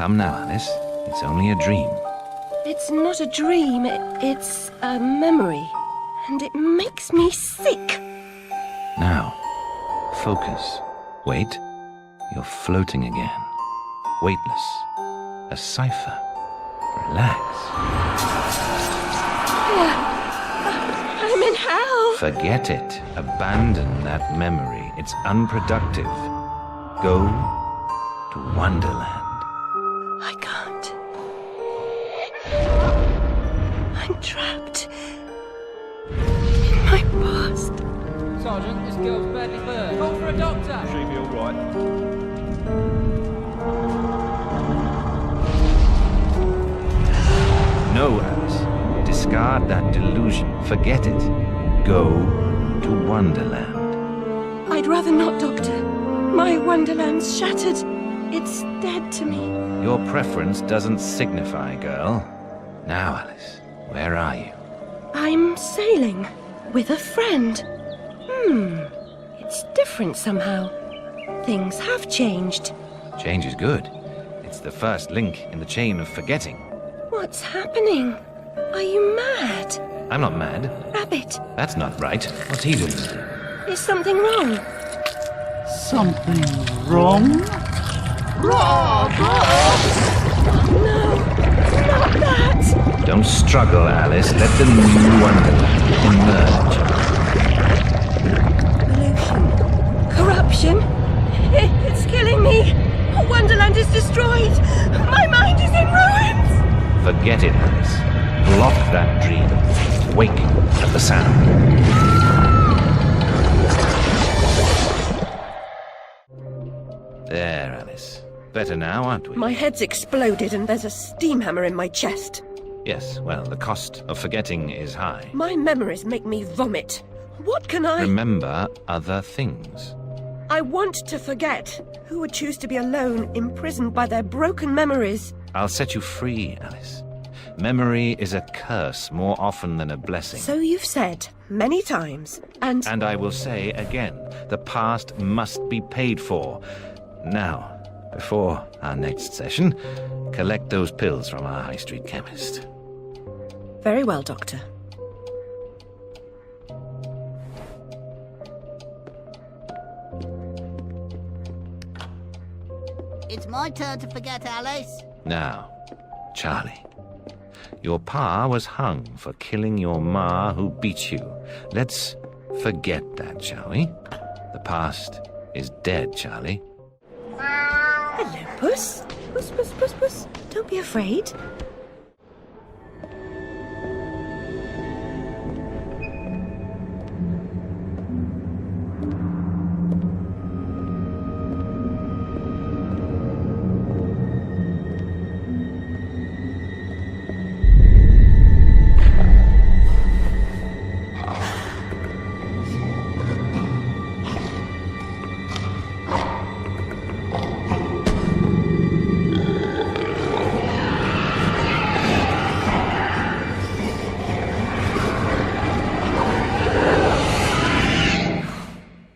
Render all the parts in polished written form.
Come now, Alice. It's only a dream. It's not a dream, it's a memory. And it makes me sick. Now, focus. Wait. You're floating again. Weightless. A cipher. Relax. I'm in hell. Forget it. Abandon that memory. It's unproductive. Go to Wonderland. I can't. I'm trapped in my past. Sergeant, this girl's badly burned. Call for a doctor. She'll be all right. No, Alice. Discard that delusion. Forget it. Go to Wonderland. I'd rather not, Doctor. My Wonderland's shattered. It's dead to me. Your preference doesn't signify, girl. Now, Alice, where are you? I'm sailing with a friend. It's different somehow. Things have changed. Change is good. It's the first link in the chain of forgetting. What's happening? Are you mad? I'm not mad. Rabbit, That's not right. What's he doing? is something wrong? Something wrong? No, not that! Don't struggle, Alice. Let the new Wonderland emerge. Pollution. Corruption. It's killing me. Wonderland is destroyed. My mind is in ruins. Forget it, Alice. Block that dream. Wake at the sound. There, Alice. Better now, aren't we? My head's exploded and there's a steam hammer in my chest. Yes, well, the cost of forgetting is high. My memories make me vomit. What can I... Remember other things. I want to forget. Who would choose to be alone, imprisoned by their broken memories? I'll set you free, Alice. Memory is a curse more often than a blessing. So you've said many times, and And I will say again, the past must be paid for. Now, before our next session, collect those pills from our high street chemist. very well, Doctor. It's my turn to forget, Alice. Now, Charlie. Your pa was hung for killing your ma who beat you. Let's forget that, shall we? The past is dead, Charlie. Hello, Puss. Puss, Puss, Puss, Puss. Don't be afraid.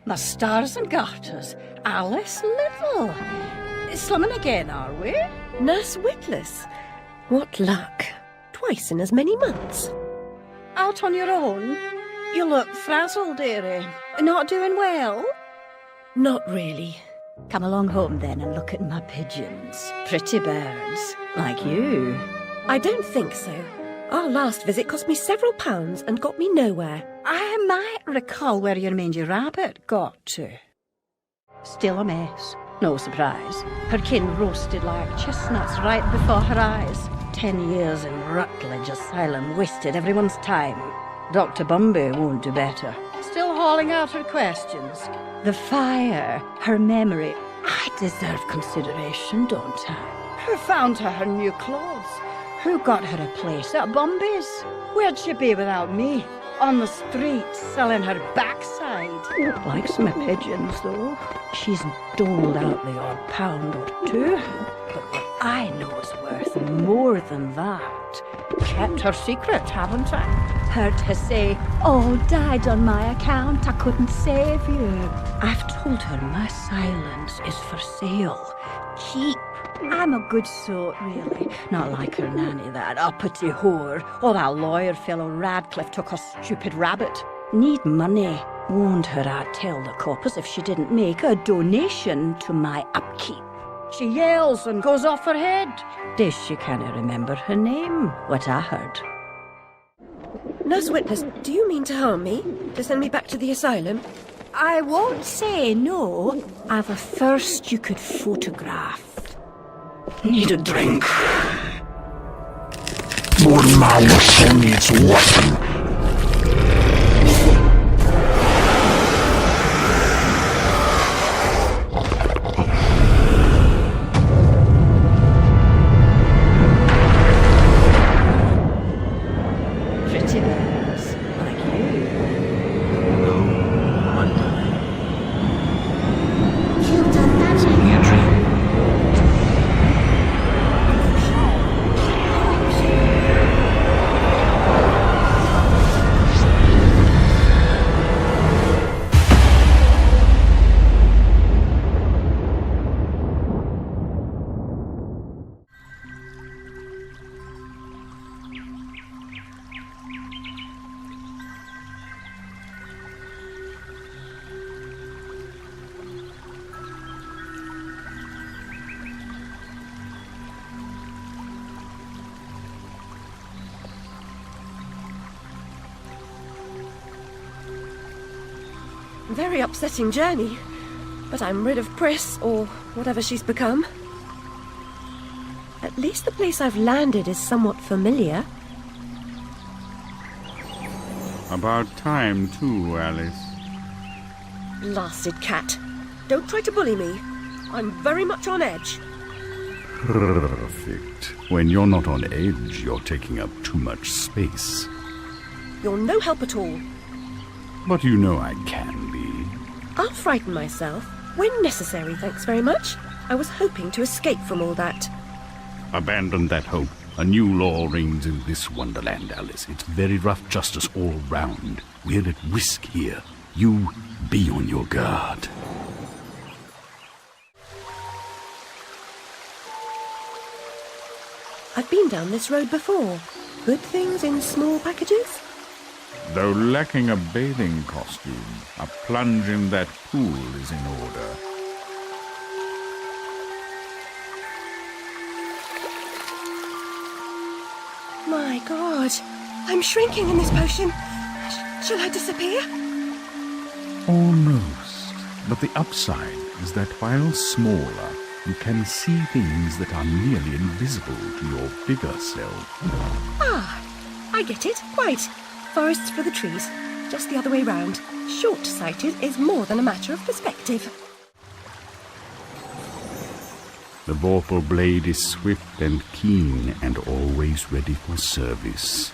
The stars and garters. Alice Little. Slumming again, are we? Nurse Witless. What luck. Twice in as many months. Out on your own? You look frazzled, dearie. Not doing well? Not really. Come along home then and look at my pigeons. Pretty birds, like you. I don't think so. Our last visit cost me several pounds and got me nowhere. I might recall where your mangy rabbit got to. Still a mess, no surprise. Her kin roasted like chestnuts right before her eyes. 10 years in Rutledge Asylum wasted everyone's time. Dr. Bumby won't do better. Still hauling out her questions. The fire, her memory. I deserve consideration, don't I? Who found her new clothes? Who got her a place at Bumby's? Where'd she be without me? On the street, selling her backside. Likes my pigeons, though. She's doled out the odd pound or two. But what I know is worth more than that. Kept her secret, haven't I? Heard her say, "Oh, died on my account, I couldn't save you." I've told her my silence is for sale. Cheap. I'm a good sort, really. Not like her nanny, that uppity whore. Or that lawyer fellow Radcliffe took her stupid rabbit. Need money. Warned her I'd tell the coppers if she didn't make a donation to my upkeep. She yells and goes off her head. Does she can't remember her name, what I heard. Nurse Witness, do you mean to harm me? To send me back to the asylum? I won't say no. I've a thirst you could photograph. Need a drink. More malice needs weapon. Pretty girls, like you. Oh, wonderland. You've done magic. Having a dream. Very upsetting journey. But I'm rid of Pris, or whatever she's become. At least the place I've landed is somewhat familiar. About time, too, Alice. Blasted cat. Don't try to bully me. I'm very much on edge. Perfect. When you're not on edge, you're taking up too much space. You're no help at all. But you know I can be. I'll frighten myself when necessary, thanks very much. I was hoping to escape from all that. Abandon that hope. A new law reigns in this wonderland, Alice. It's very rough justice all round. We're at risk here. You be on your guard. I've been down this road before. Good things in small packages? Though lacking a bathing costume, a plunge in that pool is in order. My God, I'm shrinking in this potion. Shall I disappear? Almost. But the upside is that while smaller, you can see things that are nearly invisible to your bigger self. Ah, I get it. Quite. Forests for the trees. Just the other way round. Short-sighted is more than a matter of perspective. The vorpal blade is swift and keen and always ready for service.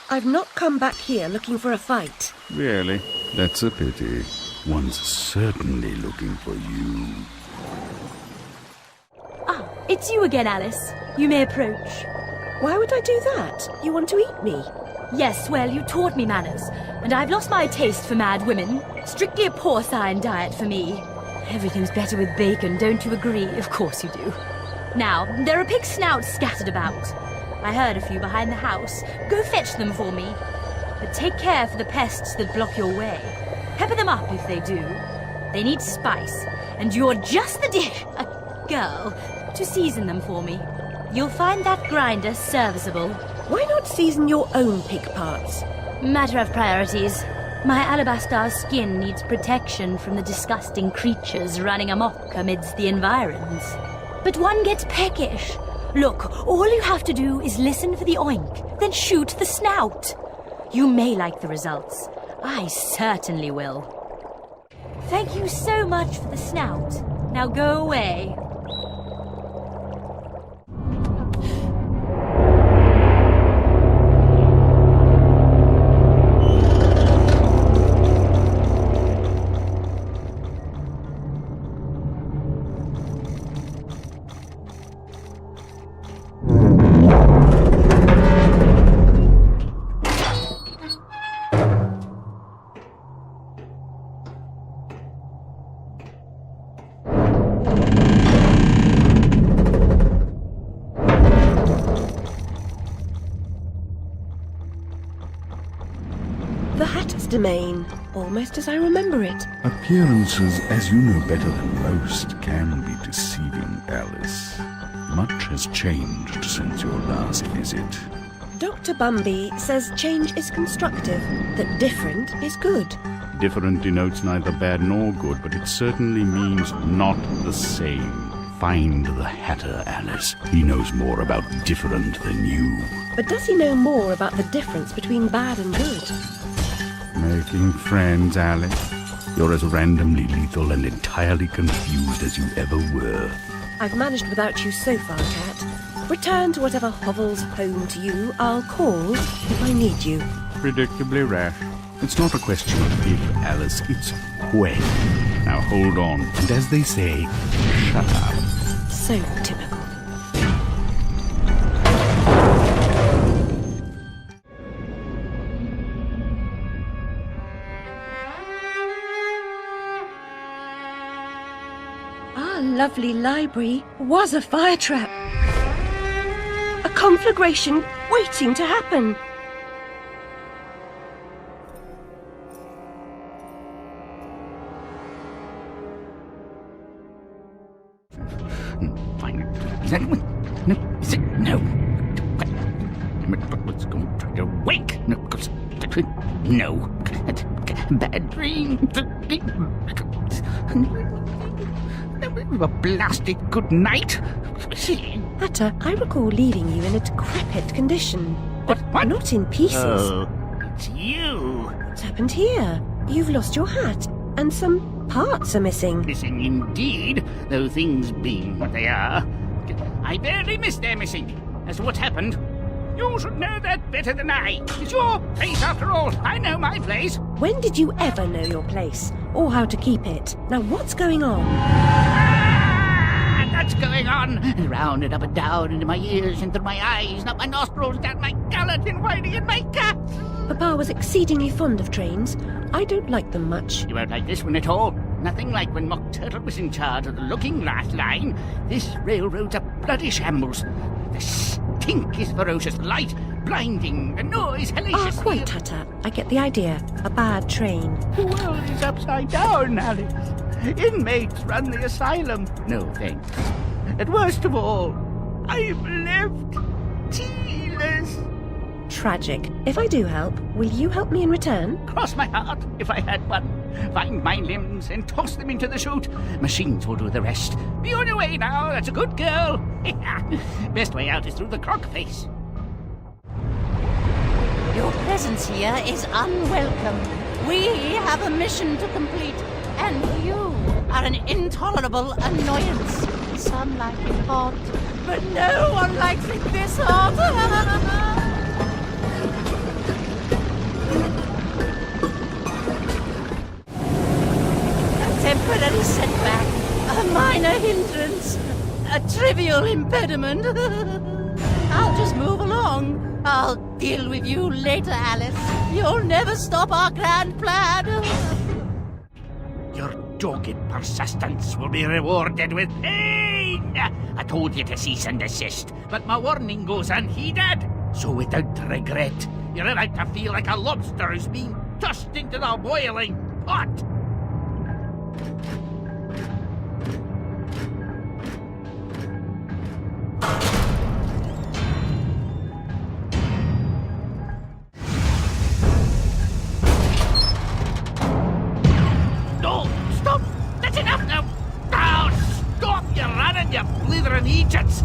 I've not come back here looking for a fight. Really? That's a pity. One's certainly looking for you. Ah, it's you again, Alice. You may approach. Why would I do that? You want to eat me? Yes, well, you taught me manners, and I've lost my taste for mad women. Strictly a porcine diet for me. Everything's better with bacon, don't you agree? Of course you do. Now, there are pig snouts scattered about. I heard a few behind the house. Go fetch them for me. But take care for the pests that block your way. Pepper them up if they do. They need spice, and you're just the girl to season them for me. You'll find that grinder serviceable. Why not season your own pig parts? Matter of priorities. My alabaster skin needs protection from the disgusting creatures running amok amidst the environs. But one gets peckish. Look, all you have to do is listen for the oink, then shoot the snout. You may like the results. I certainly will. Thank you so much for the snout. Now go away. remain, almost as I remember it. Appearances, as you know better than most, can be deceiving, Alice. Much has changed since your last visit. Dr. Bumby says change is constructive, that different is good. Different denotes neither bad nor good, but it certainly means not the same. Find the Hatter, Alice. He knows more about different than you. But does he know more about the difference between bad and good? Making friends, Alice. You're as randomly lethal and entirely confused as you ever were. I've managed without you so far, Cat. Return to whatever hovels home to you. I'll call if I need you. Predictably rash. It's not a question of if, Alice, it's when. Now hold on, and as they say, shut up. So typical. Our lovely library was a fire trap. A conflagration waiting to happen. Fine. Is that one? No. Is it? No. Let's go try to wake. No. No. Bad dream. A blasted good night. Hatter, I recall leaving you in a decrepit condition, but What? not in pieces. Oh, it's you. What's happened here? You've lost your hat, and some parts are missing. Missing indeed, though things being what they are. I barely missed their missing. As to what's happened, you should know that better than I. It's your place after all. I know my place. When did you ever know your place, or how to keep it? Now what's going on? That's going on. Round and up and down, into my ears, and through my eyes, and up my nostrils, down my gullet, and whining in my guts. Papa was exceedingly fond of trains. I don't like them much. You won't like this one at all. Nothing like when Mock Turtle was in charge of the looking glass line. This railroad's a bloody shambles. The stink is ferocious, light blinding, the noise hellacious. Quite, Hatter. I get the idea. A bad train. The world is upside down, Alice. Inmates run the asylum. No thanks. And worst of all, I'm left tealess. Tragic. If I do help, will you help me in return? Cross my heart, if I had one. Find my limbs and toss them into the chute. Machines will do the rest. Be on your way now, that's a good girl. Best way out is through the croc face. Your presence here is unwelcome. We have a mission to complete, and you are an intolerable annoyance. Some like it hot, but no one likes it this hot. A temporary setback, a minor hindrance, a trivial impediment. I'll just move along. I'll deal with you later, Alice. You'll never stop our grand plan. Your dogged persistence will be rewarded with pain. I told you to cease and desist, but my warning goes unheeded. So without regret, you're about to feel like a lobster who's been tossed into the boiling pot. Egypts.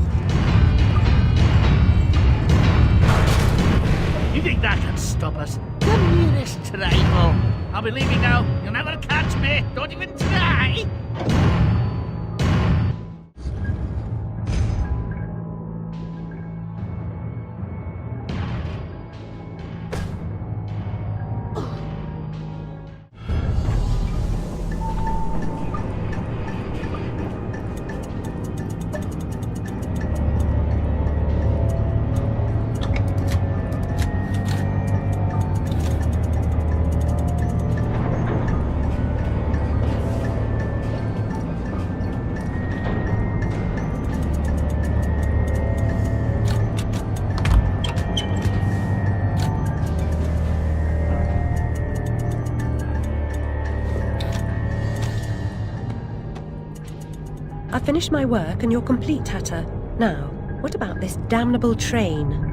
You think that can stop us? The nearest rival. I'll be leaving now. You'll never catch me. Don't even try. I've finished my work and you're complete, Hatter. Now, what about this damnable train?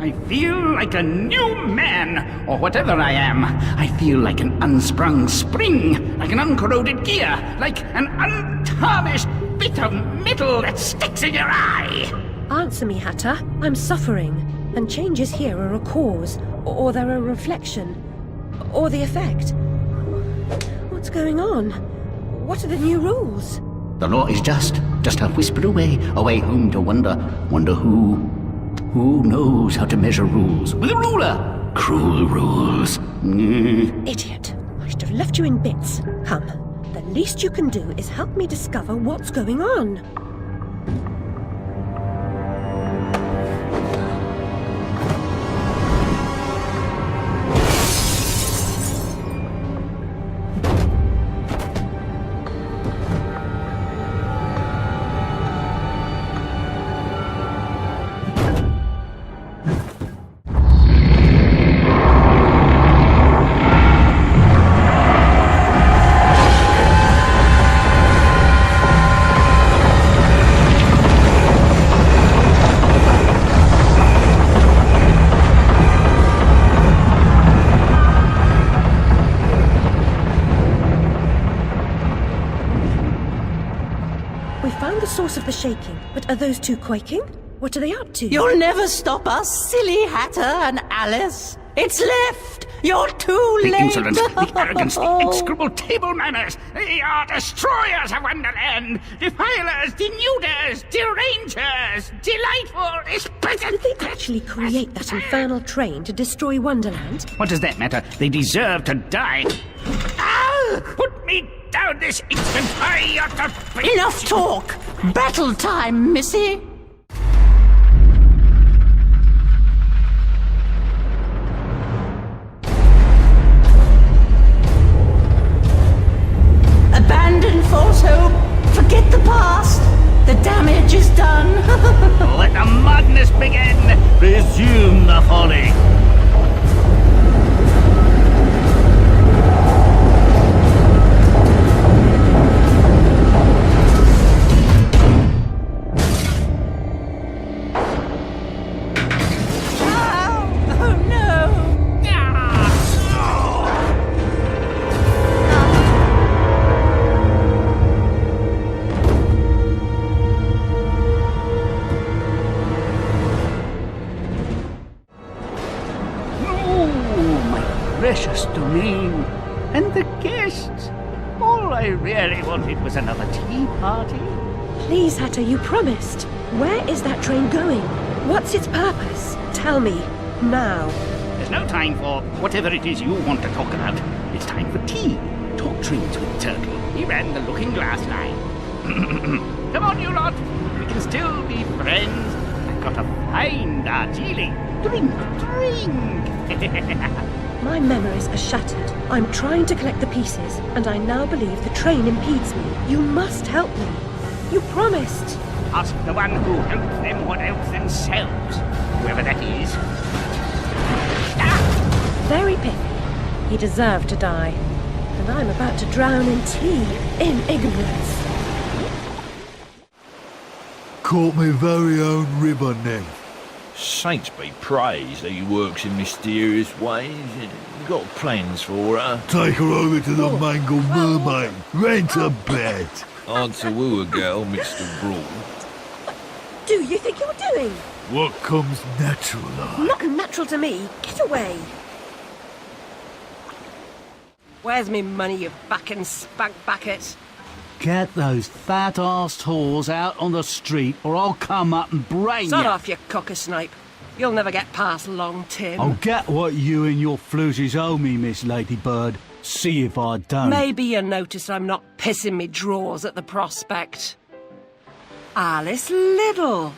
I feel like a new man, or whatever I am. I feel like an unsprung spring, like an uncorroded gear, like an untarnished bit of metal that sticks in your eye. Answer me, Hatter. I'm suffering, and changes here are a cause, or they're a reflection, or the effect. What's going on? What are the new rules? The law is just a whisper away home to wonder who. Who knows how to measure rules? With a ruler! Cruel rules. Idiot. I should have left you in bits. Come, the least you can do is help me discover what's going on. Source of the shaking, but are those two quaking? What are they up to? You'll never stop us, silly Hatter and Alice. It's left. You're too The late. insolence, the arrogance, the execrable table manners. They are destroyers of Wonderland, defilers, denuders, derangers, delightful, Did they actually create that infernal train to destroy Wonderland? What does that matter? They deserve to die. Ow! Put me down this instant! I ought to be... Enough talk. Battle time, Missy. Abandon false hope. Forget the past. The damage is done. Let the madness begin! Resume the folly! Precious domain, and the guests. All I really wanted was another tea party. Please, Hatter, you promised. Where is that train going? What's its purpose? Tell me, now. There's no time for whatever it is you want to talk about. It's time for tea. Talk trains with Turtle. He ran the Looking Glass line. Come on, you lot. We can still be friends. I've got a fine Darjeeling. Drink. My memories are shattered. I'm trying to collect the pieces, and I now believe the train impedes me. You must help me. You promised. Ask the one who helped them what else themselves. Whoever that is. Ah! Very pithy. He deserved to die. And I'm about to drown in tea, in ignorance. Caught me very own river nymph. Saints be praised that he works in mysterious ways. You got plans for her? Take her over to the Mangled Mermaid. Rent a bed. Hard to woo a girl, Mr. Brawl. Do you think you're doing? What comes natural, like? Not natural to me. Get away. Where's me money, you backin' spank bucket? Get those fat-assed whores out on the street, or I'll come up and brain Sod you. off, you cocker-snipe. You'll never get past Long Tim. I'll get what you and your floozies owe me, Miss Ladybird. See if I don't. Maybe you notice I'm not pissing me drawers at the prospect. Alice Liddle,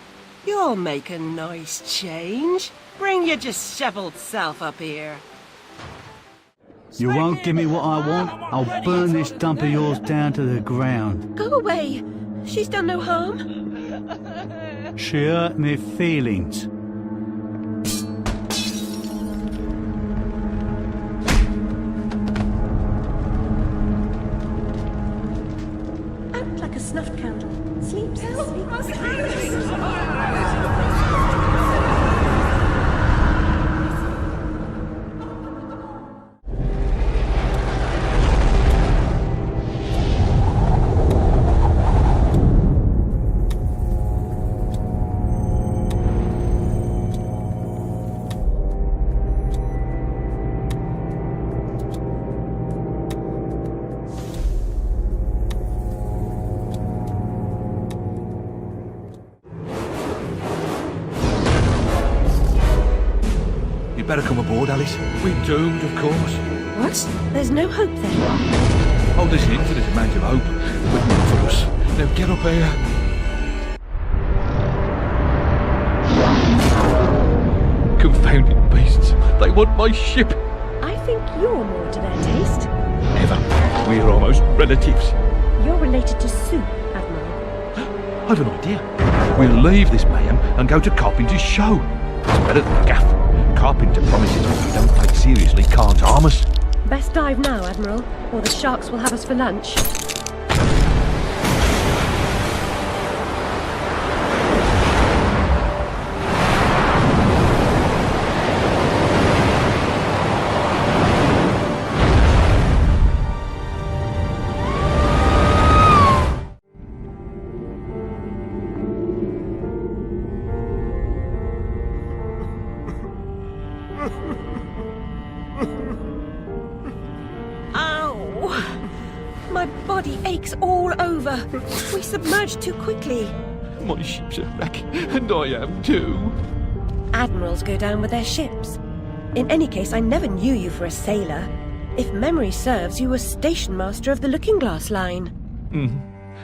you'll make a nice change. Bring your dishevelled self up here. You won't give me what I want, I'll burn this dump of yours down to the ground. Go away. She's done no harm. She hurt me feelings. Sleep, You better come aboard, Alice. We're doomed, of course. What? There's no hope then? Oh, there's an infinite amount of hope, but not for us. Now get up here. Confounded beasts. They want my ship. I think you're more to their taste. Never. We're almost relatives. You're related to Sue, Admiral. I've an idea. We'll leave this mayhem and go to Carpenter's show. It's better than Gaff. Carpenter promises what we don't take seriously can't harm us. Best dive now, Admiral, or the sharks will have us for lunch. My body aches all over. We submerged too quickly. My ship's a wreck, and I am too. Admirals go down with their ships. In any case, I never knew you for a sailor. If memory serves, you were station master of the Looking Glass line.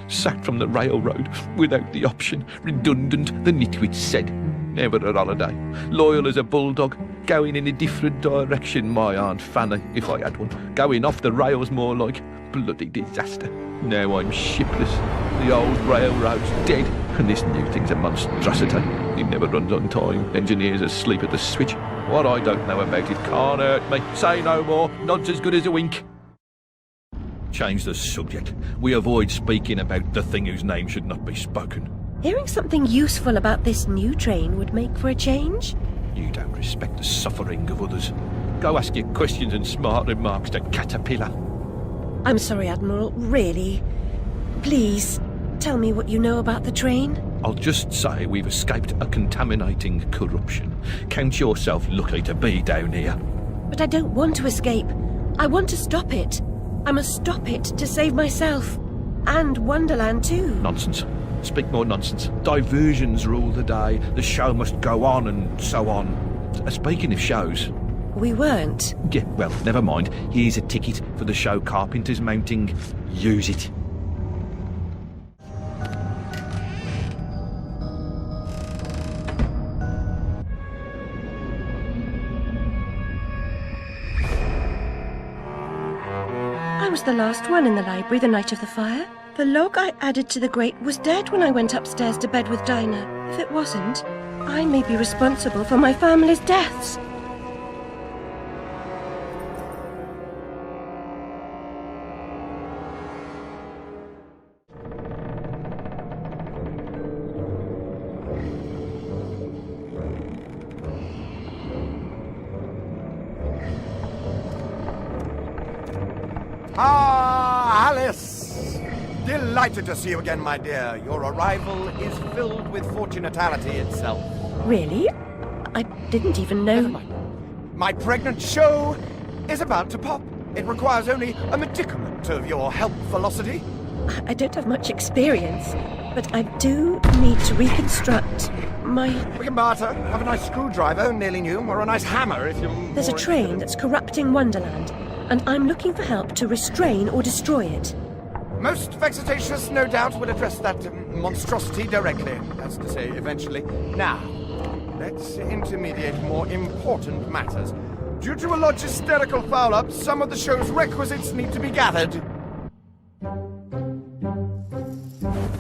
Sacked from the railroad without the option. Redundant, the nitwit said. Never a holiday. Loyal as a bulldog. Going in a different direction, my Aunt Fanny, if I had one. Going off the rails more like. Bloody disaster. Now I'm shipless. The old railroad's dead, and this new thing's a monstrosity. It never runs on time. Engineers asleep at the switch. What I don't know about it can't hurt me. Say no more. Nod's as good as a wink. Change the subject. We avoid speaking about the thing whose name should not be spoken. Hearing something useful about this new train would make for a change. You don't respect the suffering of others. Go ask your questions and smart remarks to Caterpillar. I'm sorry, Admiral, really. Please, tell me what you know about the train. I'll just say we've escaped a contaminating corruption. Count yourself lucky to be down here. But I don't want to escape. I want to stop it. I must stop it to save myself. And Wonderland too. Nonsense. Speak more nonsense. Diversions rule the day. The show must go on and so on. Speaking of shows... We weren't. Yeah, well, never mind. Here's a ticket for the show Carpenter's mounting. Use it. I was the last one in the library the night of the fire. The log I added to the grate was dead when I went upstairs to bed with Dinah. If it wasn't, I may be responsible for my family's deaths. Ah, Alice! Delighted to see you again, my dear. Your arrival is filled with fortunatality itself. Really? I didn't even know... Never mind. My pregnant show is about to pop. It requires only a medicament of your help velocity. I don't have much experience, but I do need to reconstruct my... We can barter. Have a nice screwdriver, nearly new, or a nice hammer if you're... There's a train that's corrupting Wonderland, and I'm looking for help to restrain or destroy it. Most vexatious, no doubt, would address that monstrosity directly. That's to say, eventually. Now, let's intermediate more important matters. Due to a logisterical foul-up, some of the show's requisites need to be gathered.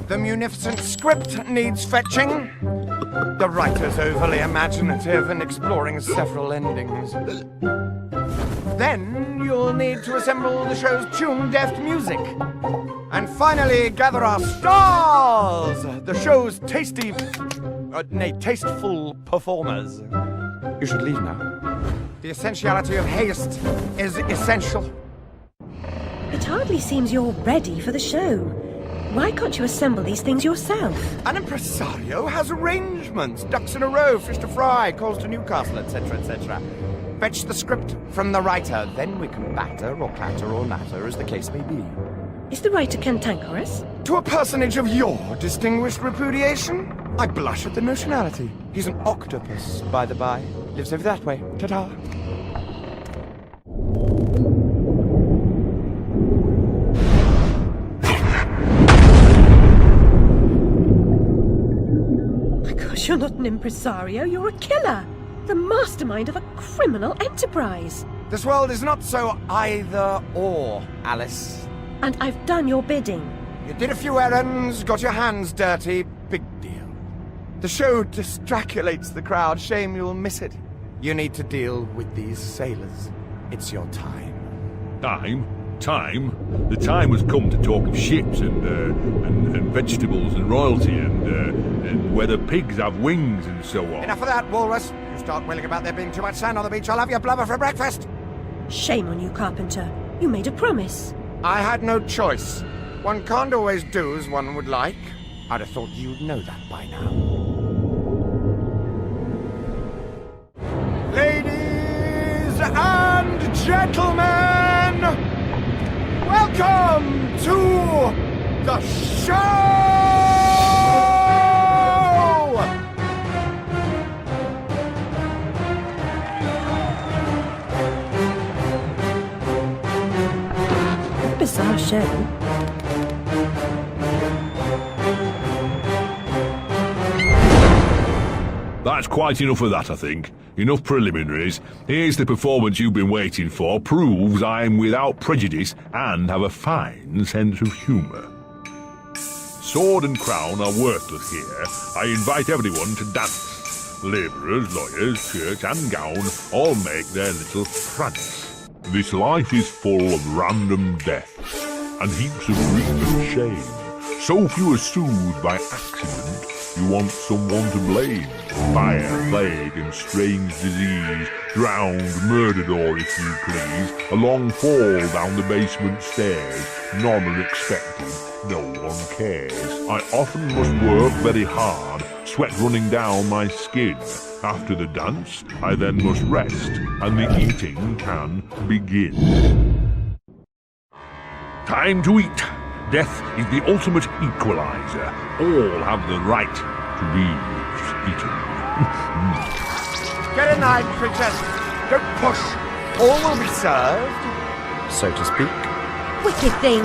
The munificent script needs fetching. The writer's overly imaginative and exploring several endings. Then you'll need to assemble the show's tune-deft music. And finally, gather our stars! The show's tasteful performers. You should leave now. The essentiality of Heist is essential. It hardly seems you're ready for the show. Why can't you assemble these things yourself? An impresario has arrangements. Ducks in a row, fish to fry, calls to Newcastle, etc., etc. Fetch the script from the writer, then we can batter or clatter or natter, as the case may be. Is the writer cantankerous? To a personage of your distinguished repudiation, I blush at the notionality. He's an octopus, by the by. Lives over that way. Ta-ta. My gosh, you're not an impresario, you're a killer. The mastermind of a criminal enterprise. This world is not so either-or, Alice. And I've done your bidding. You did a few errands, got your hands dirty, big deal. The show distraculates the crowd, shame you'll miss it. You need to deal with these sailors. It's your time. Time? Time? The time has come to talk of ships and vegetables and royalty and whether pigs have wings and so on. Enough of that, Walrus. You start wailing about there being too much sand on the beach, I'll have your blubber for breakfast. Shame on you, Carpenter. You made a promise. I had no choice. One can't always do as one would like. I'd have thought you'd know that by now. Ladies and gentlemen, welcome to the show! Bizarre show. That's quite enough of that, I think. Enough preliminaries. Here's the performance you've been waiting for. Proves I'm without prejudice and have a fine sense of humour. Sword and crown are worthless here. I invite everyone to dance. Labourers, lawyers, shirt and gown all make their little prance. This life is full of random deaths and heaps of grief and shame. So few are soothed by accident, you want someone to blame. Fire, plague and strange disease, drowned, murdered or, if you please, a long fall down the basement stairs. None are expected, no one cares. I often must work very hard, sweat running down my skin. After the dance, I then must rest, and the eating can begin. Time to eat. Death is the ultimate equalizer. All have the right to be eaten. Get in line, princess. Don't push. All will be served, so to speak. Wicked thing.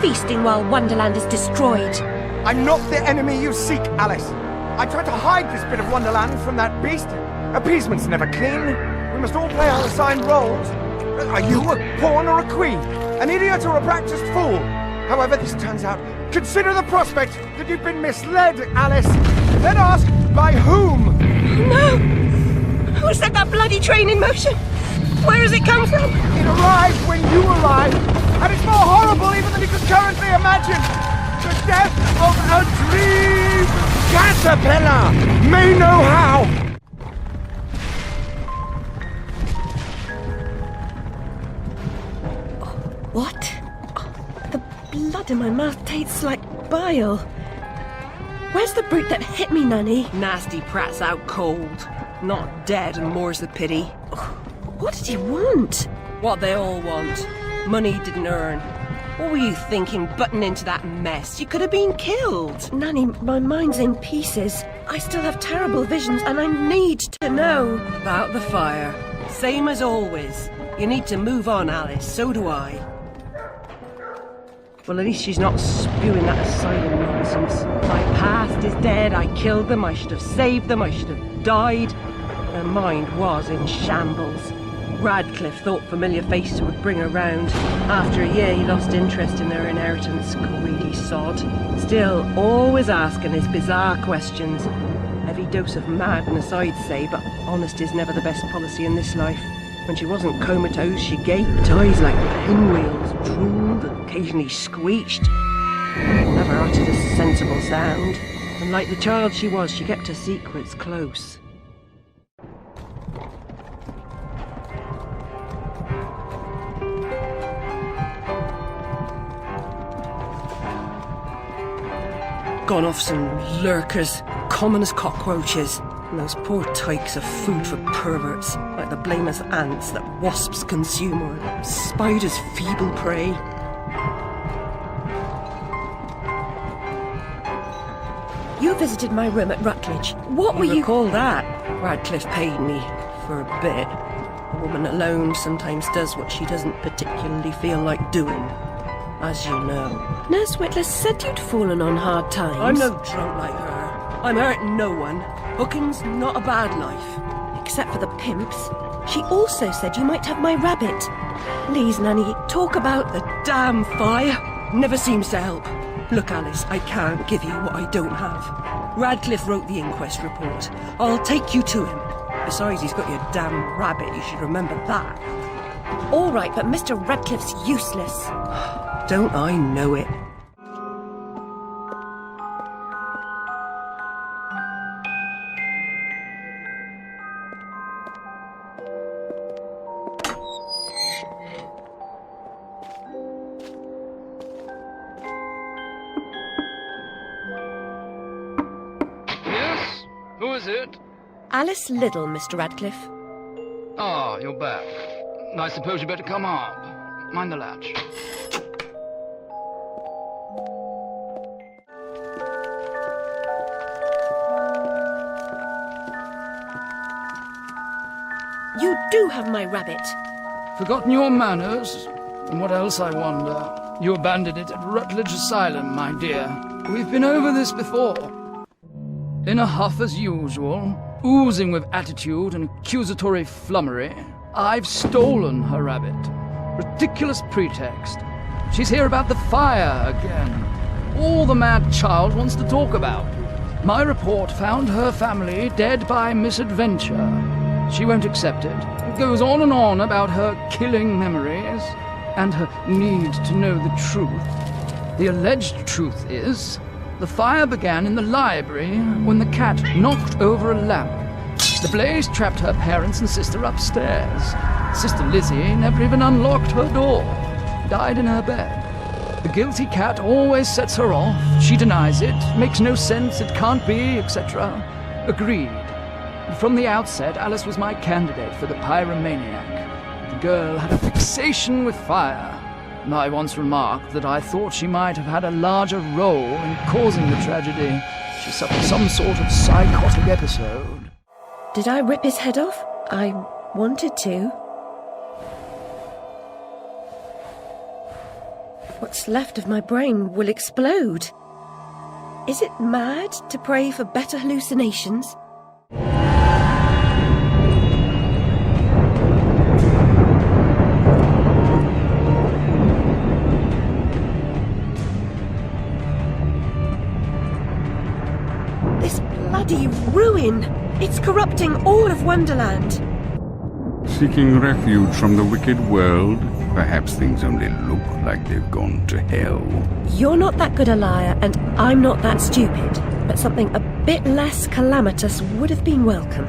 Feasting while Wonderland is destroyed. I'm not the enemy you seek, Alice. I tried to hide this bit of Wonderland from that beast. Appeasement's never clean. We must all play our assigned roles. Are you a pawn or a queen? An idiot or a practiced fool? However this turns out, consider the prospect that you've been misled, Alice. Then ask, by whom? No! Who set that bloody train in motion? Where has it come from? It arrived when you arrived, and it's more horrible even than you could currently imagine. The death of a dream caterpillar may know how. What? The blood in my mouth tastes like bile. Where's the brute that hit me, Nanny? Nasty prat's out cold. Not dead, and more's the pity. What did he want? What they all want. Money he didn't earn. What were you thinking, butting into that mess? You could have been killed. Nanny, my mind's in pieces. I still have terrible visions, and I need to know. About the fire. Same as always. You need to move on, Alice. So do I. Well, at least she's not spewing that asylum nonsense. My past is dead. I killed them. I should have saved them. I should have died. Her mind was in shambles. Radcliffe thought familiar faces would bring her round. After a year, he lost interest in her inheritance. Greedy sod. Still, always asking his bizarre questions. Heavy dose of madness, I'd say, but honesty's never the best policy in this life. When she wasn't comatose, she gaped, eyes like pinwheels, drooled, occasionally squeeched. Never uttered a sensible sound. And like the child she was, she kept her secrets close. Gone off some lurkers, common as cockroaches. And those poor tykes are food for perverts, like the blameless ants that wasps consume or spiders' feeble prey. You visited my room at Rutledge. What were you... recall that? Radcliffe paid me for a bit. A woman alone sometimes does what she doesn't particularly feel like doing, as you know. Nurse Whitler said you'd fallen on hard times. I'm no drunk like her. I'm hurting no one. Hooking's not a bad life. Except for the pimps. She also said you might have my rabbit. Please, Nanny, talk about... The damn fire never seems to help. Look, Alice, I can't give you what I don't have. Radcliffe wrote the inquest report. I'll take you to him. Besides, he's got your damn rabbit. You should remember that. All right, but Mr. Radcliffe's useless. Don't I know it? Yes? Who is it? Alice Liddell, Mr. Radcliffe. Ah, you're back. I suppose you better come up. Mind the latch. You do have my rabbit. Forgotten your manners? And what else, I wonder? You abandoned it at Rutledge Asylum, my dear. We've been over this before. In a huff as usual, oozing with attitude and accusatory flummery, I've stolen her rabbit. Ridiculous pretext. She's here about the fire again. All the mad child wants to talk about. My report found her family dead by misadventure. She won't accept it. It goes on and on about her killing memories and her need to know the truth. The alleged truth is, the fire began in the library when the cat knocked over a lamp. The blaze trapped her parents and sister upstairs. Sister Lizzie never even unlocked her door. Died in her bed. The guilty cat always sets her off. She denies it, makes no sense, it can't be, etc. Agreed. From the outset, Alice was my candidate for the pyromaniac. The girl had a fixation with fire. I once remarked that I thought she might have had a larger role in causing the tragedy. She suffered some sort of psychotic episode. Did I rip his head off? I wanted to. What's left of my brain will explode. Is it mad to pray for better hallucinations? This bloody ruin! It's corrupting all of Wonderland! Seeking refuge from the wicked world, perhaps things only look like they've gone to hell. You're not that good a liar, and I'm not that stupid. But something a bit less calamitous would have been welcome.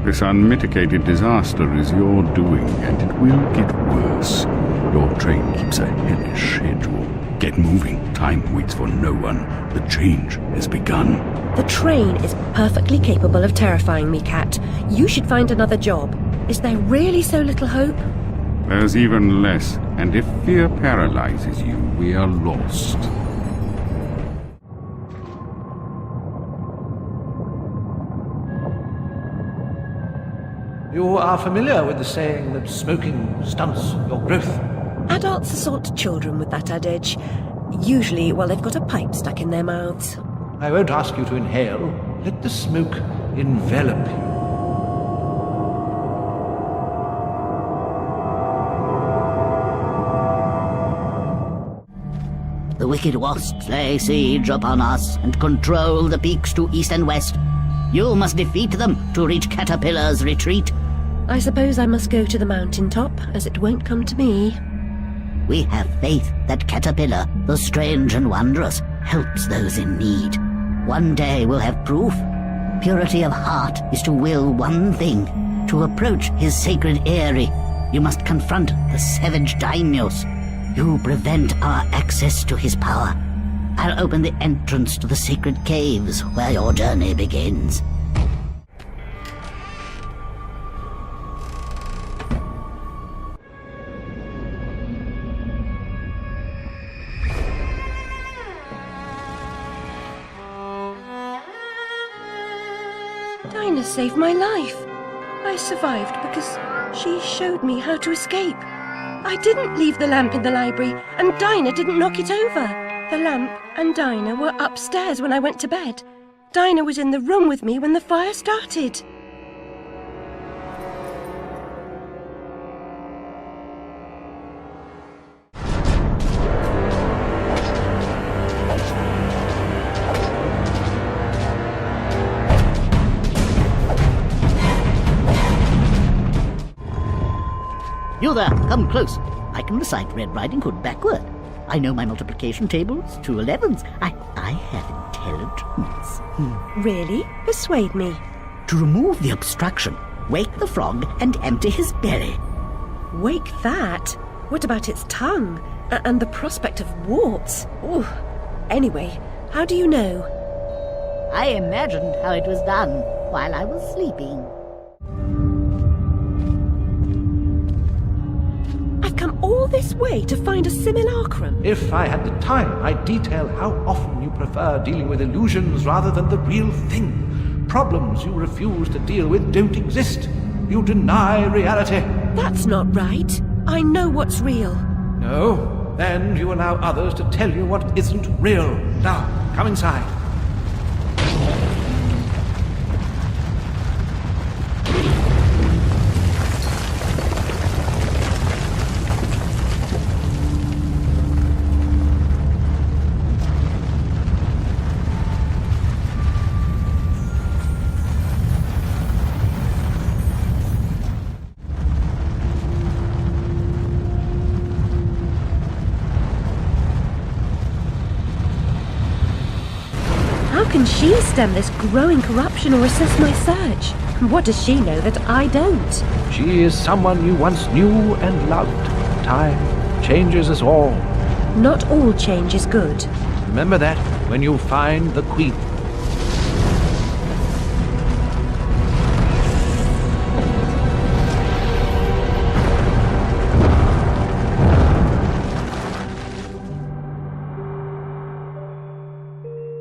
This unmitigated disaster is your doing, and it will get worse. Your train keeps a hellish schedule. Get moving. Time waits for no one. The change has begun. The train is perfectly capable of terrifying me, Cat. You should find another job. Is there really so little hope? There's even less, and if fear paralyzes you, we are lost. You are familiar with the saying that smoking stunts your growth? Adults assault children with that adage. Usually while they've got a pipe stuck in their mouths. I won't ask you to inhale. Let the smoke envelop you. The wicked wasps lay siege upon us and control the peaks to east and west. You must defeat them to reach Caterpillar's retreat. I suppose I must go to the mountain top, as it won't come to me. We have faith that Caterpillar, the strange and wondrous, helps those in need. One day we'll have proof. Purity of heart is to will one thing, to approach his sacred eyrie. You must confront the savage daimyos. You prevent our access to his power. I'll open the entrance to the sacred caves where your journey begins. Dinah saved my life. I survived because she showed me how to escape. I didn't leave the lamp in the library, and Dinah didn't knock it over. The lamp and Dinah were upstairs when I went to bed. Dinah was in the room with me when the fire started. You there, come close. I can recite Red Riding Hood backward. I know my multiplication tables, 2 11s. I have intelligence. Really? Persuade me. To remove the obstruction, wake the frog and empty his belly. Wake that? What about its tongue? And the prospect of warts? Ooh. Anyway, how do you know? I imagined how it was done while I was sleeping. I've come all this way to find a simulacrum. If I had the time, I'd detail how often you prefer dealing with illusions rather than the real thing. Problems you refuse to deal with don't exist. You deny reality. That's not right. I know what's real. No, then you allow others to tell you what isn't real. Now, come inside. How can she stem this growing corruption or assess my search? What does she know that I don't? She is someone you once knew and loved. Time changes us all. Not all change is good. Remember that when you find the Queen.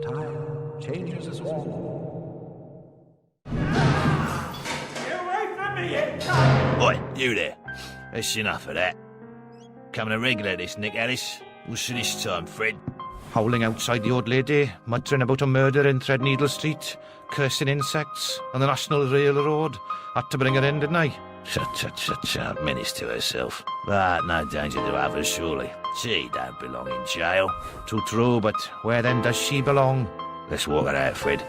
Time changes us all. Oi, you there. That's enough of that. Coming a regular this, Nick Alice. What's this time, Fred? Howling outside the old lady, muttering about a murder in Threadneedle Street, cursing insects on the National Railroad. Had to bring her in, didn't I? Shut, menace to herself. But no danger to others, surely. She don't belong in jail. True, but where then does she belong? Let's walk her out, Fred.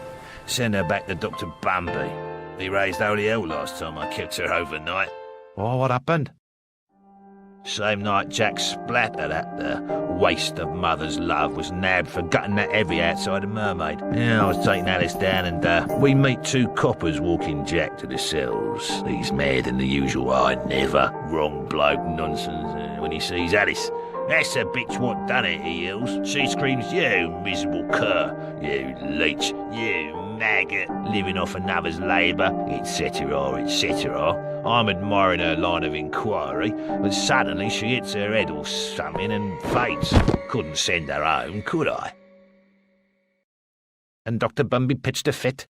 Send her back to Dr. Bambi. He raised holy hell last time I kept her overnight. Oh, what happened? Same night Jack Splatter, that waste of mother's love, was nabbed for gutting that heavy outside a mermaid. Yeah, I was taking Alice down and we meet 2 coppers walking Jack to the cells. He's mad than the usual I never. Wrong bloke nonsense when he sees Alice. That's the bitch what done it, he yells. She screams, you miserable cur, you leech, you maggot, living off another's labour, etc., etc. I'm admiring her line of inquiry, but suddenly she hits her head or something and faints. Couldn't send her home, could I? And Dr. Bumby pitched a fit.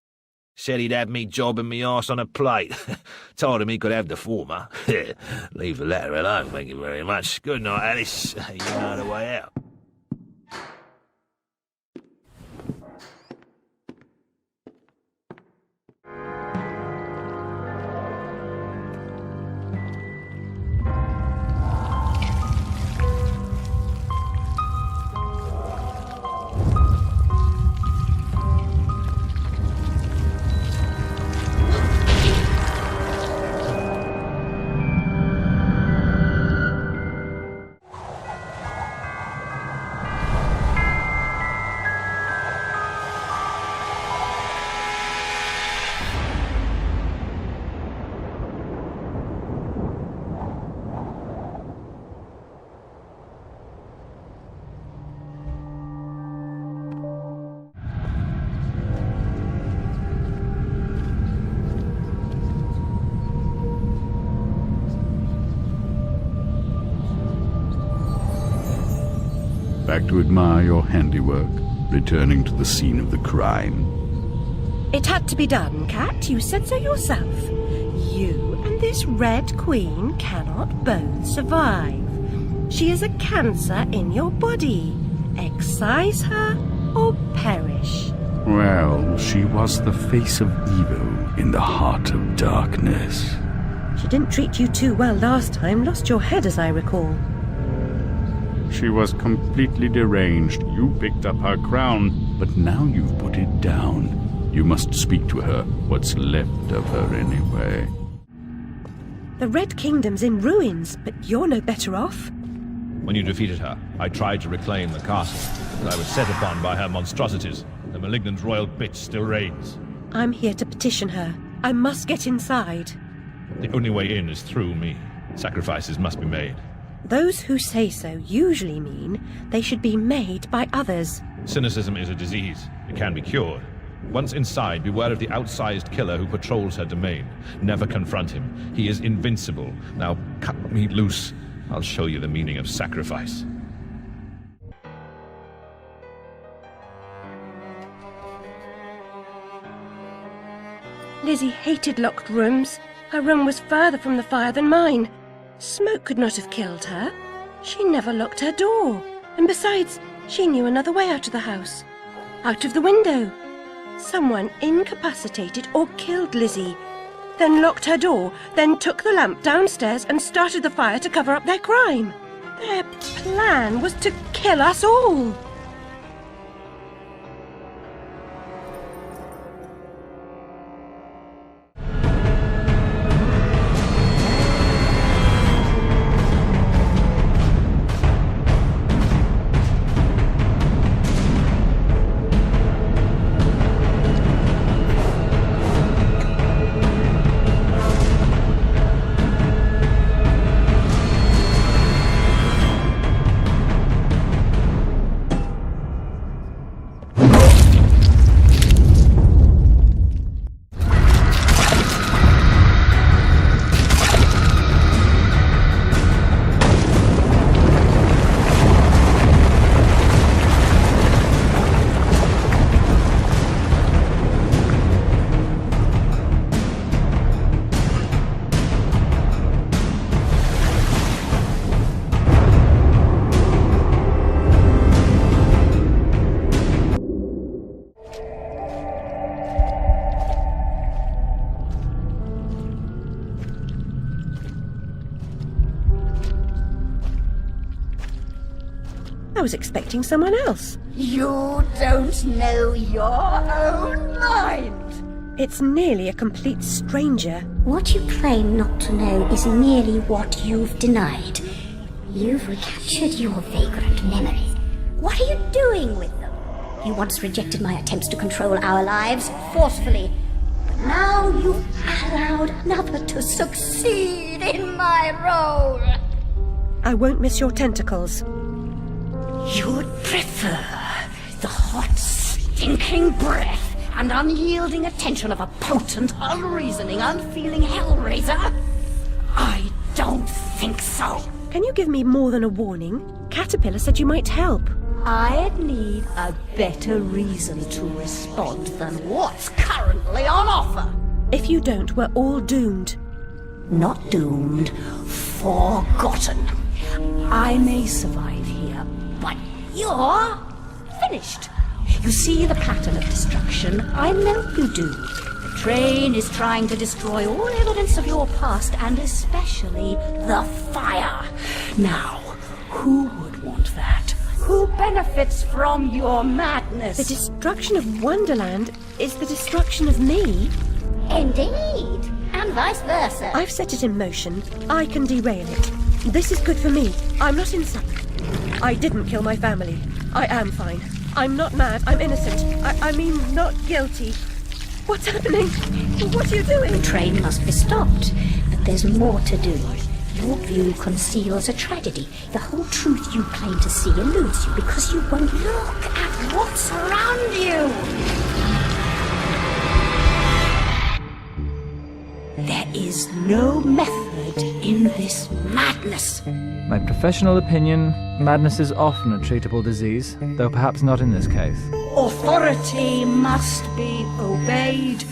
Said he'd have me jobbing me arse on a plate. Told him he could have the former. Leave the latter alone, thank you very much. Good night, Alice. You know the way out. back to admire your handiwork, returning to the scene of the crime. It had to be done, Cat. You said so yourself. You and this Red Queen cannot both survive. She is a cancer in your body. Excise her or perish. Well, she was the face of evil in the heart of darkness. She didn't treat you too well last time. Lost your head, as I recall. She was completely deranged. You picked up her crown, but now you've put it down. You must speak to her. What's left of her, anyway? The Red Kingdom's in ruins, but you're no better off. When you defeated her, I tried to reclaim the castle, but I was set upon by her monstrosities. The malignant royal bitch still reigns. I'm here to petition her. I must get inside. The only way in is through me. Sacrifices must be made. Those who say so usually mean they should be made by others. Cynicism is a disease. It can be cured. Once inside, beware of the outsized killer who patrols her domain. Never confront him. He is invincible. Now cut me loose. I'll show you the meaning of sacrifice. Lizzie hated locked rooms. Her room was further from the fire than mine. Smoke could not have killed her. She never locked her door. And besides, she knew another way out of the house. Out of the window. Someone incapacitated or killed Lizzie, then locked her door, then took the lamp downstairs and started the fire to cover up their crime. Their plan was to kill us all. I was expecting someone else. You don't know your own mind. It's nearly a complete stranger. What you claim not to know is merely what you've denied. You've recaptured your vagrant memories. What are you doing with them? You once rejected my attempts to control our lives forcefully. But now you've allowed another to succeed in my role. I won't miss your tentacles. You'd prefer the hot, stinking breath and unyielding attention of a potent, unreasoning, unfeeling hellraiser? I don't think so. Can you give me more than a warning? Caterpillar said you might help. I'd need a better reason to respond than what's currently on offer. If you don't, we're all doomed. Not doomed, forgotten. I may survive here, but you're finished. You see the pattern of destruction? I know you do. The train is trying to destroy all evidence of your past, and especially the fire. Now, who would want that? Who benefits from your madness? The destruction of Wonderland is the destruction of me. Indeed, and vice versa. I've set it in motion. I can derail it. This is good for me. I'm not insane. I didn't kill my family. I am fine. I'm not mad. I'm innocent. I mean, not guilty. What's happening? What are you doing? The train must be stopped, but there's more to do. Your view conceals a tragedy. The whole truth you claim to see eludes you because you won't look at what's around you. There is no method involved in this madness? My professional opinion, madness is often a treatable disease, though perhaps not in this case. Authority must be obeyed,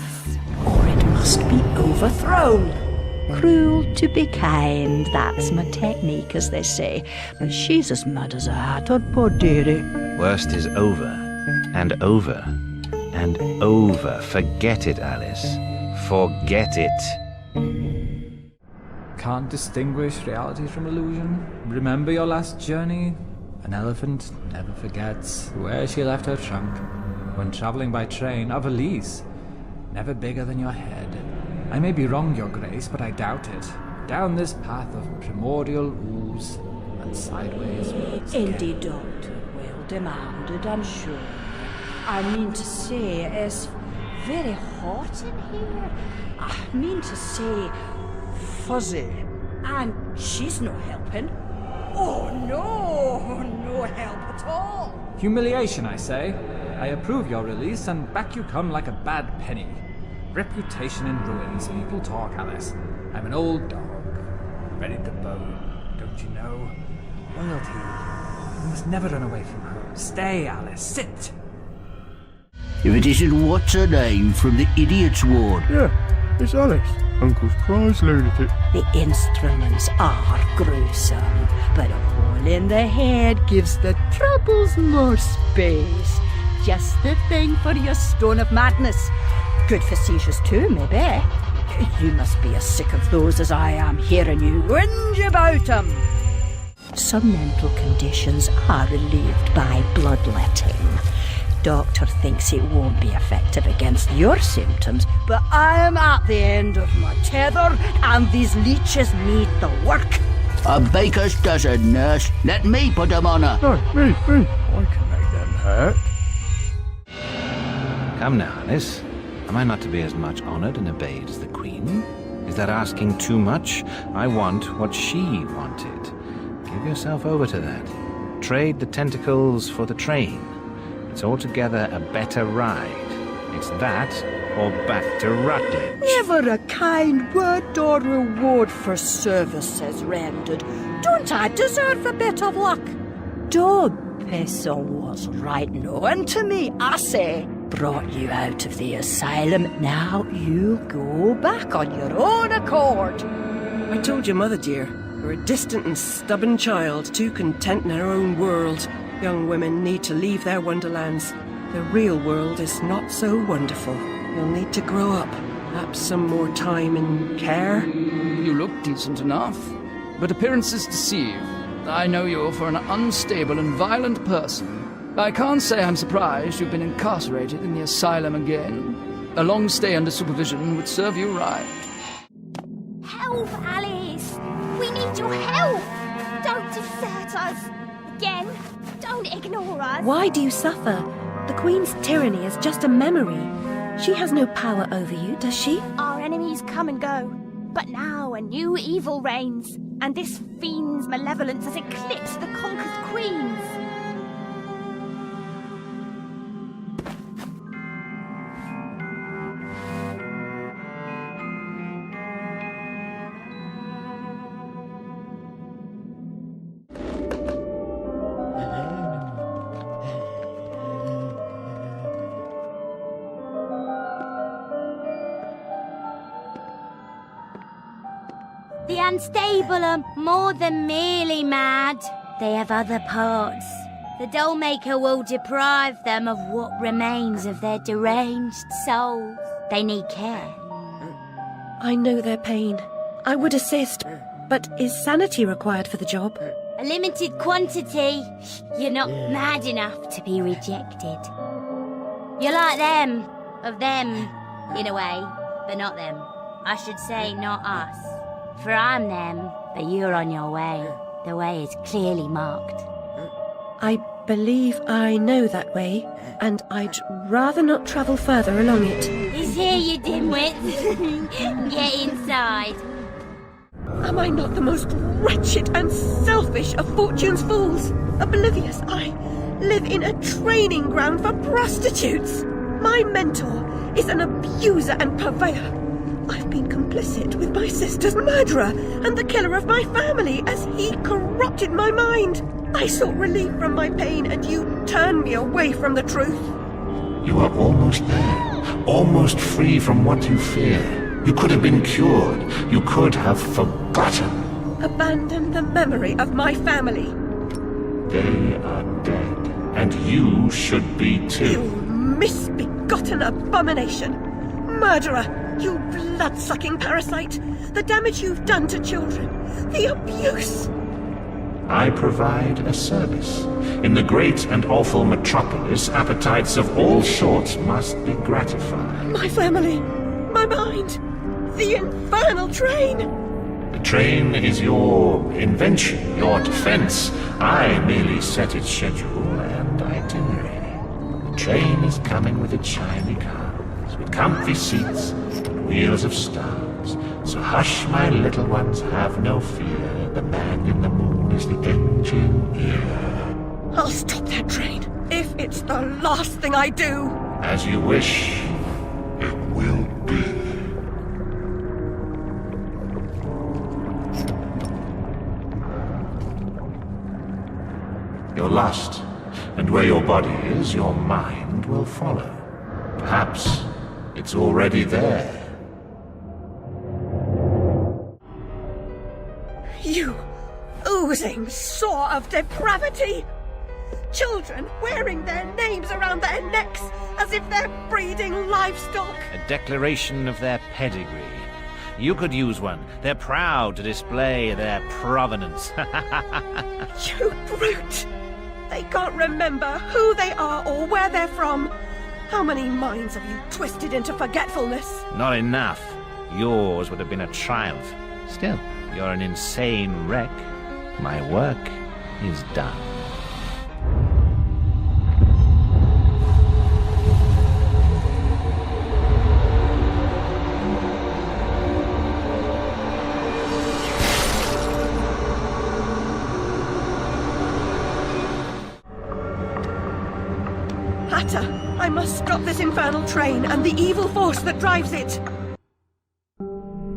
or it must be overthrown. Cruel to be kind, that's my technique, as they say. But she's as mad as a hatter, poor dearie. Worst is over, and over, and over. Forget it, Alice. Forget it. Can't distinguish reality from illusion? Remember your last journey? An elephant never forgets where she left her trunk. When travelling by train, a valise, never bigger than your head. I may be wrong, Your Grace, but I doubt it. Down this path of primordial ooze and sideways. Indeed, Doctor, well demanded, I'm sure. I mean to say, it's very hot in here. I mean to say, fuzzy. And she's no helping. Oh, no help at all. Humiliation, I say. I approve your release, and back you come like a bad penny. Reputation in ruins. People talk, Alice. I'm an old dog, ready to bone, don't you know? Loyalty. You must never run away from home. Stay, Alice. Sit. If it isn't what's her name from the idiot's ward. Yeah, it's Alice, Uncle's prize lunatic. The instruments are gruesome, but a hole in the head gives the troubles more space. Just the thing for your stone of madness. Good for seizures too, maybe. You must be as sick of those as I am hearing you whinge about 'em. Some mental conditions are relieved by bloodletting. Doctor thinks it won't be effective against your symptoms, but I am at the end of my tether, and these leeches need the work. A baker's dozen, nurse. Let me put 'em on her. No, me. I can make them hurt. Come now, Alice. Am I not to be as much honoured and obeyed as the Queen? Is that asking too much? I want what she wanted. Give yourself over to that. Trade the tentacles for the train. It's altogether a better ride. It's that or back to Rutledge. Never a kind word or reward for services rendered. Don't I deserve a bit of luck? Don't piss on what's right known to me, I say. Brought you out of the asylum, now you go back on your own accord. I told your mother, dear, you're a distant and stubborn child, too content in her own world. Young women need to leave their wonderlands. The real world is not so wonderful. You'll need to grow up. Perhaps some more time and care. You look decent enough, but appearances deceive. I know you for an unstable and violent person. I can't say I'm surprised you've been incarcerated in the asylum again. A long stay under supervision would serve you right. Help, Alice! We need your help! Don't desert us! Again, don't ignore us! Why do you suffer? The Queen's tyranny is just a memory. She has no power over you, does she? Our enemies come and go, but now a new evil reigns, and this fiend's malevolence has eclipsed the conquered queens. The unstable are more than merely mad. They have other parts. The Dollmaker will deprive them of what remains of their deranged souls. They need care. I know their pain. I would assist, but is sanity required for the job? A limited quantity. You're not mad enough to be rejected. You're like them. Of them, in a way, but not them. I should say not us. For I'm them, but you're on your way. The way is clearly marked. I believe I know that way, and I'd rather not travel further along it. He's here, you dimwit. Get inside. Am I not the most wretched and selfish of fortune's fools? Oblivious, I live in a training ground for prostitutes. My mentor is an abuser and purveyor. I've been complicit with my sister's murderer and the killer of my family as he corrupted my mind. I sought relief from my pain and you turned me away from the truth. You are almost there, almost free from what you fear. You could have been cured. You could have forgotten. Abandon the memory of my family. They are dead, and you should be too. You misbegotten abomination! Murderer! You blood-sucking parasite! The damage you've done to children! The abuse! I provide a service. In the great and awful metropolis, appetites of all sorts must be gratified. My family! My mind! The infernal train! The train is your invention, your defense. I merely set its schedule and itinerary. The train is coming with its shiny cars, with comfy seats, and wheels of stars. So hush, my little ones, have no fear. The man in the moon is the engineer. I'll stop that train, if it's the last thing I do! As you wish, it will be. You're lost, and where your body is, your mind will follow. Perhaps it's already there. You oozing sore of depravity! Children wearing their names around their necks as if they're breeding livestock! A declaration of their pedigree. You could use one. They're proud to display their provenance. You brute! They can't remember who they are or where they're from. How many minds have you twisted into forgetfulness? Not enough. Yours would have been a triumph. Still, you're an insane wreck. My work is done. Hatter, I must stop this infernal train and the evil force that drives it.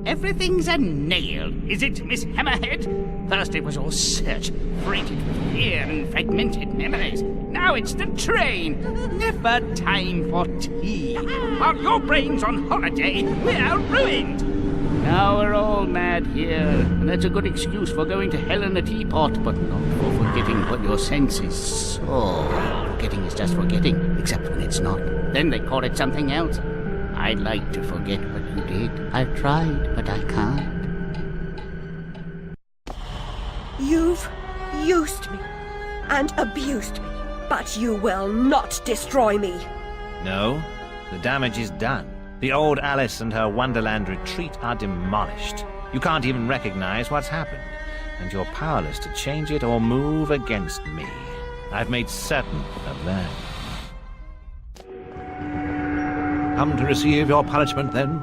Everything's a nail, is it, Miss Hammerhead? First it was all search, freighted with fear and fragmented memories. Now it's the train. Never time for tea. While your brain's on holiday, we're ruined. Now we're all mad here, and that's a good excuse for going to hell in a teapot, but not for forgetting what your senses saw. Forgetting is just forgetting, except when it's not. Then they call it something else. I'd like to forget what you did. I've tried, but I can't. You've used me and abused me, but you will not destroy me. No, the damage is done. The old Alice and her Wonderland retreat are demolished. You can't even recognize what's happened, and you're powerless to change it or move against me. I've made certain of that. Come to receive your punishment, then?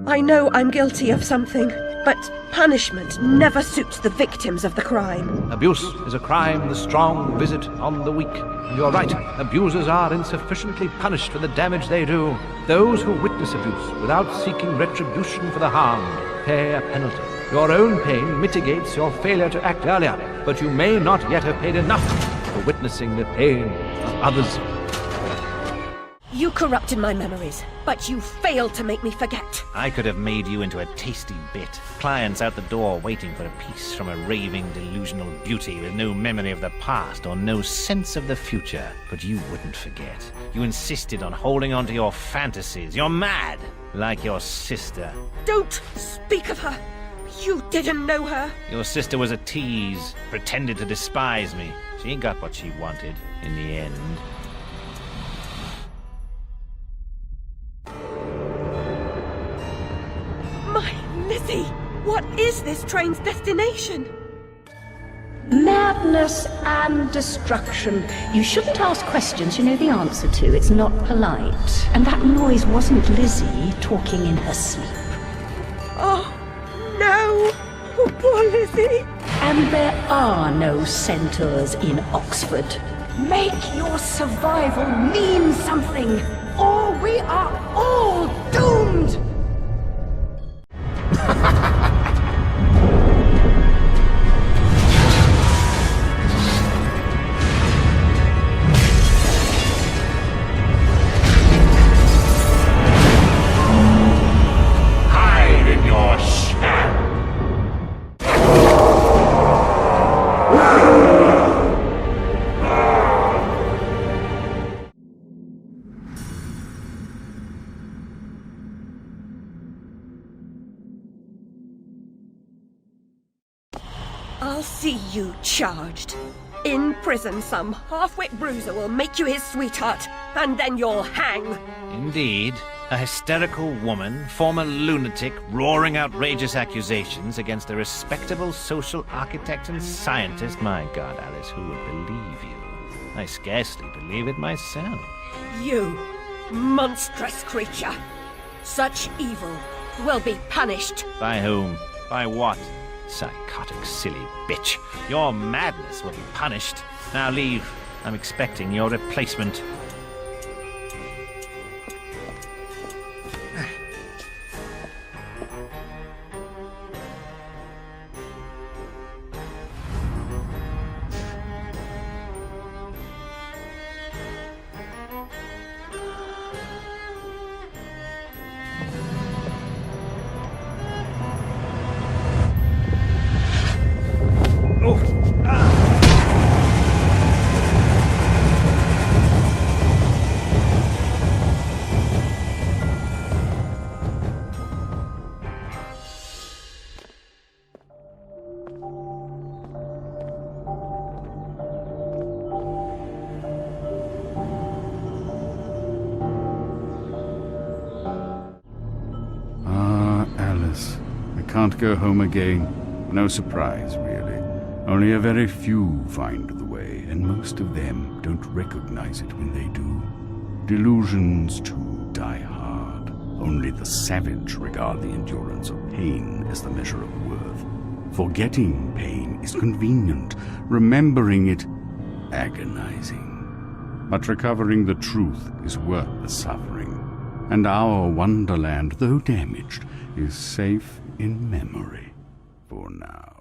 I know I'm guilty of something, but punishment never suits the victims of the crime. Abuse is a crime the strong visit on the weak. You're right, abusers are insufficiently punished for the damage they do. Those who witness abuse without seeking retribution for the harmed pay a penalty. Your own pain mitigates your failure to act earlier, but you may not yet have paid enough for witnessing the pain of others. You corrupted my memories, but you failed to make me forget. I could have made you into a tasty bit. Clients out the door waiting for a piece from a raving, delusional beauty with no memory of the past or no sense of the future. But you wouldn't forget. You insisted on holding on to your fantasies. You're mad, like your sister. Don't speak of her. You didn't know her. Your sister was a tease, pretended to despise me. She got what she wanted in the end. My Lizzie, what is this train's destination? Madness and destruction. You shouldn't ask questions you know the answer to. It's not polite. And that noise wasn't Lizzie talking in her sleep. Oh, no! Oh, poor Lizzie! And there are no centaurs in Oxford. Make your survival mean something, or we are all I'll see you charged. In prison, some half-wit bruiser will make you his sweetheart, and then you'll hang. Indeed. A hysterical woman, former lunatic, roaring outrageous accusations against a respectable social architect and scientist. My God, Alice, who would believe you? I scarcely believe it myself. You, monstrous creature. Such evil will be punished. By whom? By what? Psychotic, silly bitch. Your madness will be punished. Now leave. I'm expecting your replacement. Alice, I can't go home again. No surprise, really. Only a very few find the way, and most of them don't recognize it when they do. Delusions, too, die hard. Only the savage regard the endurance of pain as the measure of worth. Forgetting pain is convenient, remembering it agonizing. But recovering the truth is worth the suffering. And our wonderland, though damaged, is safe in memory for now.